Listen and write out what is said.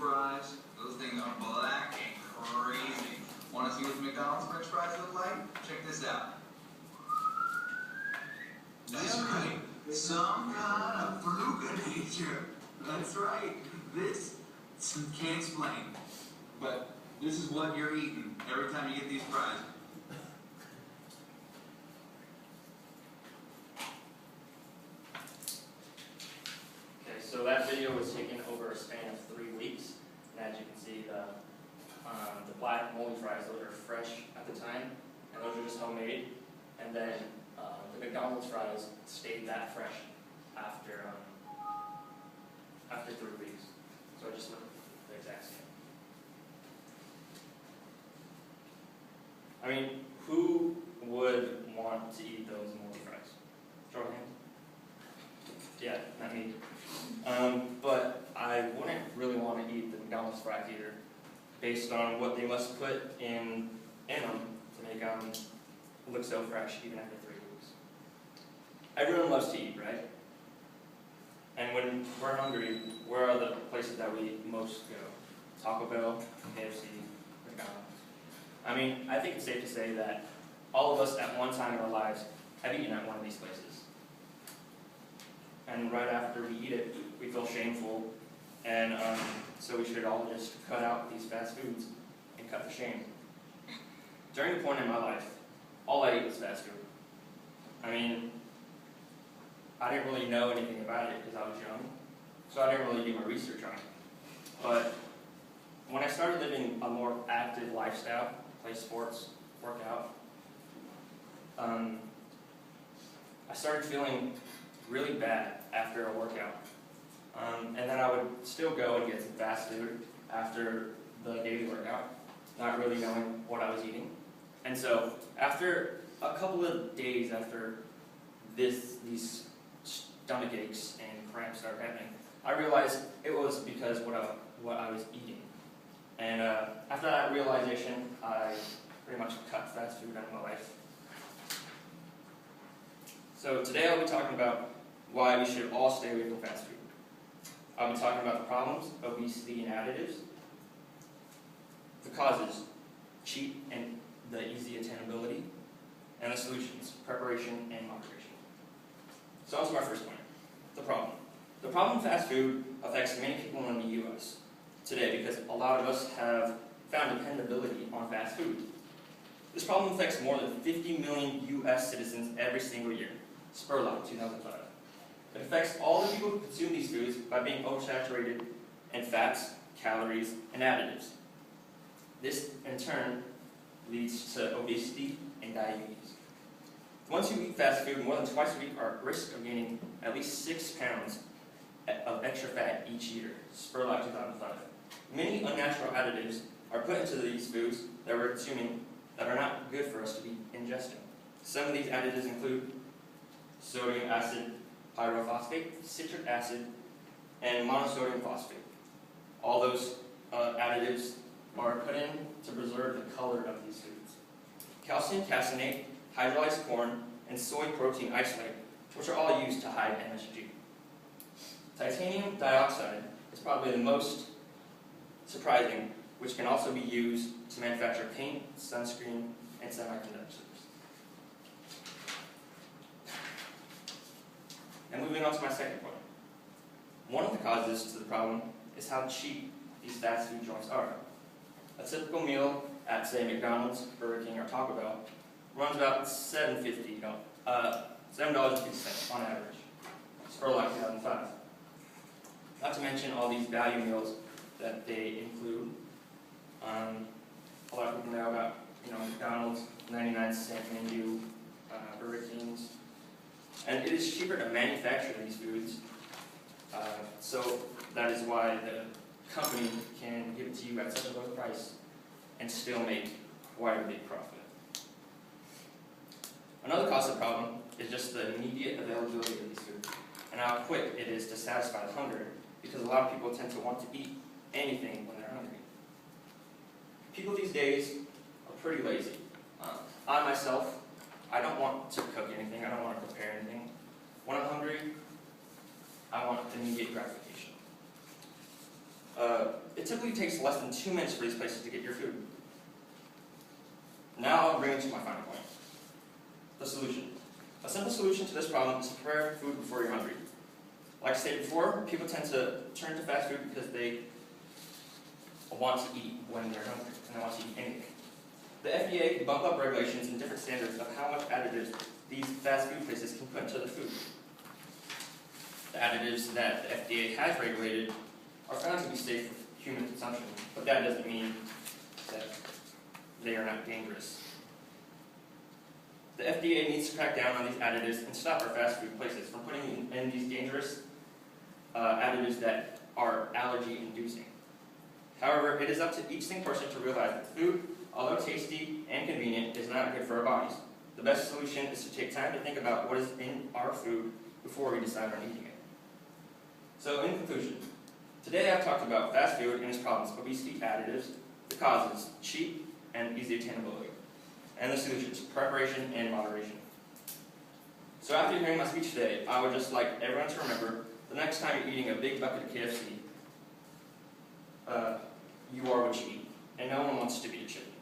fries. Those things are black and crazy. Want to see what the McDonald's French fries look like? Check this out. That's right. Some kind of fluke of nature. That's right. This can't explain. But this is what you're eating every time you get these fries. Okay, so that video was taken over a span of 3 weeks. And as you can see, the black moldy fries, those are fresh at the time, and those are just homemade. And then the McDonald's fries stayed that fresh after 3 weeks. So I just looked the exact same. I mean, who would want to eat those moldy fries? Show of hands. Yeah, not me. But I wouldn't really want to eat the McDonald's fries either, based on what they must put in them to make them look so fresh even after 3 weeks. Everyone loves to eat, right? And when we're hungry, where are the places that we most go? Taco Bell, KFC, McDonald's. I mean, I think it's safe to say that all of us at one time in our lives have eaten at one of these places. And right after we eat it, we feel shameful, and so we should all just cut out these fast foods and cut the shame. During a point in my life, all I ate was fast food. I mean, I didn't really know anything about it because I was young, so I didn't really do my research on it. But when I started living a more active lifestyle, play sports, work out, I started feeling really bad after a workout. And then I would still go and get some fast food after the daily workout, not really knowing what I was eating. And so after a couple of days after these stomach aches and cramps started happening, I realized it was because what I was eating. And after that realization, I pretty much cut fast food out of my life. So today I'll be talking about why we should all stay away from fast food. I'll be talking about the problems, obesity and additives, the causes, cheap and the easy attainability, and the solutions, preparation and moderation. So on to my first point, the problem. The problem with fast food affects many people in the U.S. today because a lot of us have found dependability on fast food. This problem affects more than 50 million U.S. citizens every single year. Spurlock, 2005. It affects all the people who consume these foods by being oversaturated in fats, calories, and additives. This, in turn, leads to obesity and diabetes. Once you eat fast food more than twice a week, are at risk of gaining at least 6 pounds of extra fat each year. Spurlock, 2005. Many unnatural additives are put into these foods that we're consuming that are not good for us to be ingesting. Some of these additives include sodium acid pyrophosphate, citric acid, and monosodium phosphate. All those additives are put in to preserve the color of these foods. Calcium caseinate, hydrolyzed corn, and soy protein isolate, which are all used to hide MSG. Titanium dioxide is probably the most surprising, which can also be used to manufacture paint, sunscreen, and semiconductors. And moving on to my second point. One of the causes to the problem is how cheap these fast food joints are. A typical meal at, say, McDonald's, Burger King, or Taco Bell runs about $7.50 on average. Spurlock, 2005. Not to mention all these value meals that they include. A lot of people know about McDonald's, 99-cent menu, Burger King's. And it is cheaper to manufacture these foods, so that is why the company can give it to you at such a low price and still make quite a big profit. Another cause of the problem is just the immediate availability of these foods and how quick it is to satisfy the hunger, because a lot of people tend to want to eat anything when they're hungry. People these days are pretty lazy. I myself, I don't want to cook anything. I don't want to prepare anything. When I'm hungry, I want immediate gratification. it typically takes less than 2 minutes for these places to get your food. Now I'll bring it to my final point. The solution. A simple solution to this problem is to prepare food before you're hungry. Like I stated before, people tend to turn to fast food because they want to eat when they're hungry, and they want to eat anything. The FDA can bump up regulations and different standards of how much additives these fast food places can put into the food. The additives that the FDA has regulated are found to be safe for human consumption, but that doesn't mean that they are not dangerous. The FDA needs to crack down on these additives and stop our fast food places from putting in these dangerous additives that are allergy-inducing. However, it is up to each single person to realize that food, although tasty and convenient, is not good for our bodies. The best solution is to take time to think about what is in our food before we decide on eating it. So, in conclusion, today I've talked about fast food and its problems, obesity, additives, the causes, cheap and easy attainability, and the solutions, preparation and moderation. So after hearing my speech today, I would just like everyone to remember, the next time you're eating a big bucket of KFC, you are what you eat, and no one wants to be a chicken.